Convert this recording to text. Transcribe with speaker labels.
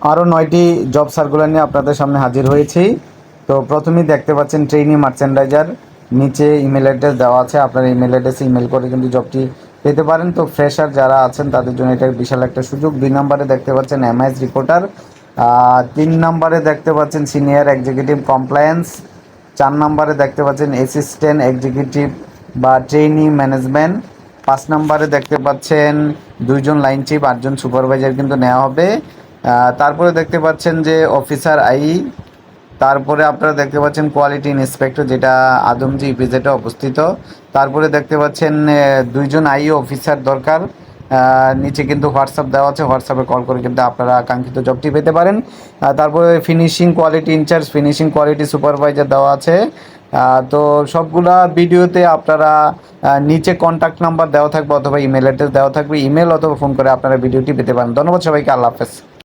Speaker 1: আরও 9টি job circular নিয়ে আপনাদের সামনে হাজির হয়েছি। তো প্রথমেই দেখতে পাচ্ছেন ট্রেইনি মার্চেন্ডাইজার, নিচে ইমেল অ্যাড্রেস দেওয়া আছে, আপনার ইমেল অ্যাড্রেসে ইমেল করে কিন্তু জবটি পেতে পারেন। তো ফ্রেশার যারা আছেন তাদের জন্য এটা বিশাল একটা সুযোগ। 2 নম্বরে দেখতে পাচ্ছেন এমআইএস রিপোর্টার, 3 নম্বরে দেখতে পাচ্ছেন সিনিয়র এক্সিকিউটিভ কমপ্লায়েন্স, 4 নম্বরে দেখতে পাচ্ছেন অ্যাসিস্ট্যান্ট এক্সিকিউটিভ বা ট্রেইনি ম্যানেজমেন্ট, 5 নম্বরে দেখতে পাচ্ছেন 2 জন লাইন চিফ, 8 জন সুপারভাইজার কিন্তু নেওয়া হবে। তারপরে দেখতে পাচ্ছেন যে অফিসার আই, তারপরে আপনারা দেখতে পাচ্ছেন কোয়ালিটি ইন্সপেক্টর, যেটা আদমজি ইপিজেডে অবস্থিত। তারপরে দেখতে পাচ্ছেন 2 জন আই অফিসার দরকার। নিচে কিন্তু হোয়াটসঅ্যাপ দেওয়া আছে, হোয়াটসঅ্যাপে কল করে কিন্তু আপনারা কাঙ্ক্ষিত জবটি পেতে পারেন। তারপরে finishing quality incharge, finishing quality supervisor দেওয়া আছে। তো সবগুলা ভিডিওতে আপনারা নিচে কন্ট্যাক্ট নাম্বার দেওয়া থাকবে অথবা ইমেল অ্যাড্রেস দেওয়া থাকবে, ইমেল অথবা ফোন করে আপনারা ভিডিওটি পেতে পারেন। ধন্যবাদ সবাইকে, আল্লাহ হাফেজ।